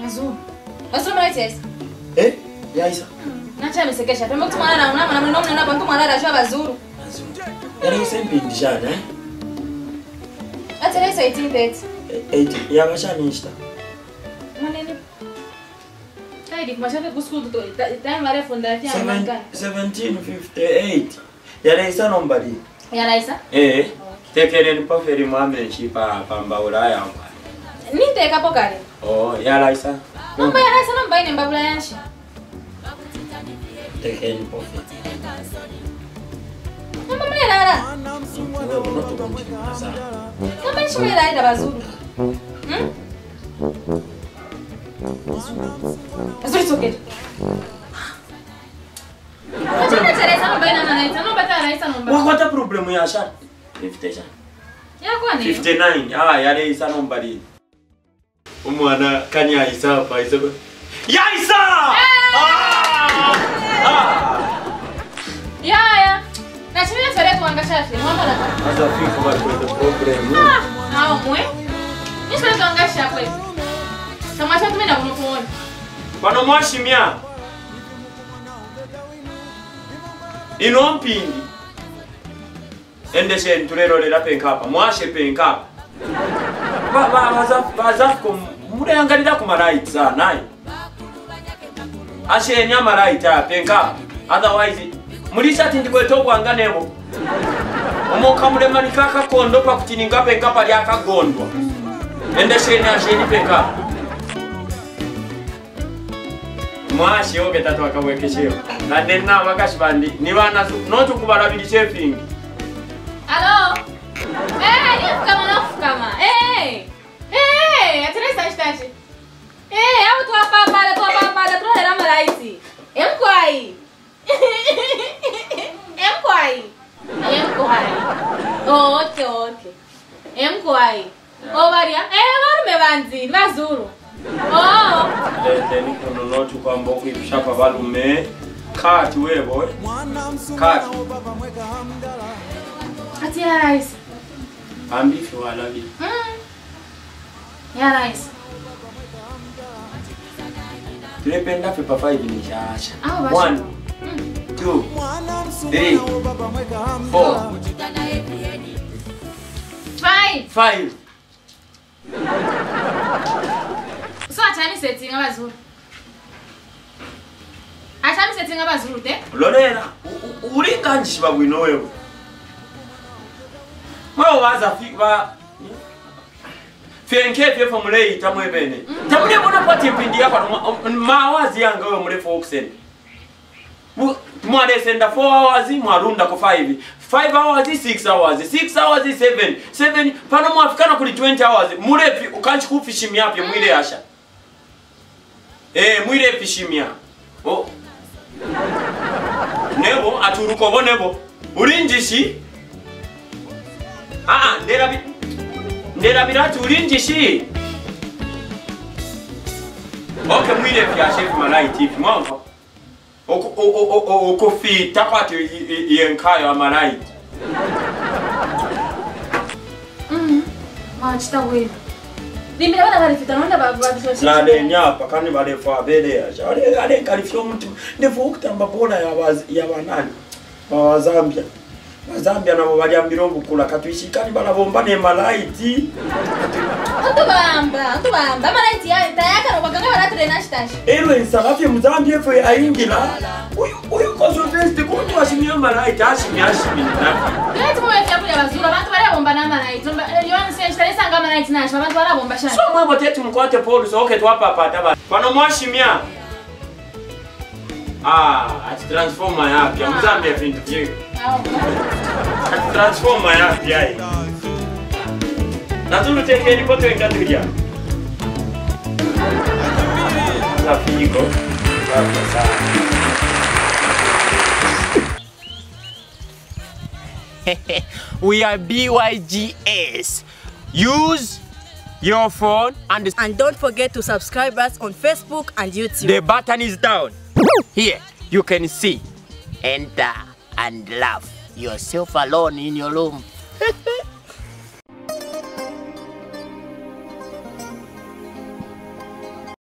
Azul. Azul malaiti Yaisa. Nacha mesekesha. Pembe kutumana na unama na mnomno na bantu mwana rajwa bazuru. Yale sembi ndijana Atele 18 80 yabashani insta. Manene. Taidi kumashaka kuskudu to. Time mare fondati amanga. 1758. Yale isa nombali. Yala isa? Tekele ni paferi mwame chipa pamba ulaya. Nite kapo kale. Yala isa. Nomba yala isa nomba ine mbabula yanshi. Tekele ni paferi. Nomba mle lala. Nomba nshi mle lala bazuru. Azuri soke. Achana Teresa nomba ina manaita nomba tara isa nomba. Wakata problemu ya sha. 50. Ya kwani? 59. Yale isa nombali. Umwana kanya isa hapa isa. Yaisa! Ya. Na chimia tore tuangasha fi. Mama la. Asa fiko ba kwa problem. Mwe. Nisho tuangasha kwa. Kama sasa tumena kunukuona. Bano mwashimia. Ino mpindi. Endeshe nturero lela penkapa. Mwashe penkapa. Bazafko mureangalira ku right sana. Ashe nyama right penkapa. Otherwise mulisha tindikwe togwanga nebo. Omoka muremani kaka kondo pa kutininga penkapa lyakagondwa. Endeshe nyasheni penkapa. Mwashi oge tatu akawekesheo. Na denna wakashibandi ni bana notu kubarabiri chefing. Allo? Ni kama. Atresa instante. Eu tô apapara, tô era malaiti. Emkwai. Okay. Emkwai. Maria. Varo mevanzi, vazuru. Deni kono notu kwa mboku ibishapa balume. Kati webo. Kati. Ati ya rice. Ambifi walabi. Ya rice. Tulependa pepa 5 ni shasha. 1 2 3 4 5. So achami setting abazulu. Achami setting abazulu te? Lorena, ulinganji babwino wewe. Mwa waza fiba Fenke pye formule itamwe bene. Tamule bona pati pindi yako mawazi yanga wewe mure foxen. Mwale senda 4 hours mwarunda ko 5. 5 hours 6 hours. 6 hours 7 pano mwafikana kuli 20 hours. Murepi ukanchi kufishimia pye mwile yasha. Mwile fishimia. Nebo aturuko bo nebo. Ulinjishi. Ndera biratu ulinjishi. Okay, mwile pya chef malaiti ifi mwanzo. Okofita kwati yenkayo amalaiti. Machita wewe. Limira bana barifita nonda babishoshe. La nyapa kandi balefa bele ya. Ale kalifyo mtu ndefu ukitamba bola ya banani. Ba Zambia. Zambia nabo baliambira obukula katwishikani balabomba ne malaiti. Atubamba malaiti ya tayaka no baganga baratere nashitashi. Nsalafi muzambia efe ayingira. Uyu kozo veste kuntu washimia malaiti ashimia na. Yeti mwe fya kule bazuru abantu barabomba na malaiti. Yoni se shitesa nga malaiti nashi abantu barabomba shana. So mwe boteti mkwate Paul so okay twapa pata. Pano mwashimia. Ati transforma yapi ya muzambia vintu vyewe. Ati transforma yapi ya. Natulu teke ni kote ngatulia. Zafiko. We are BYGS. Use your phone and don't forget to subscribe us on Facebook and YouTube. The button is down. Here, you can see, enter and laugh yourself alone in your room.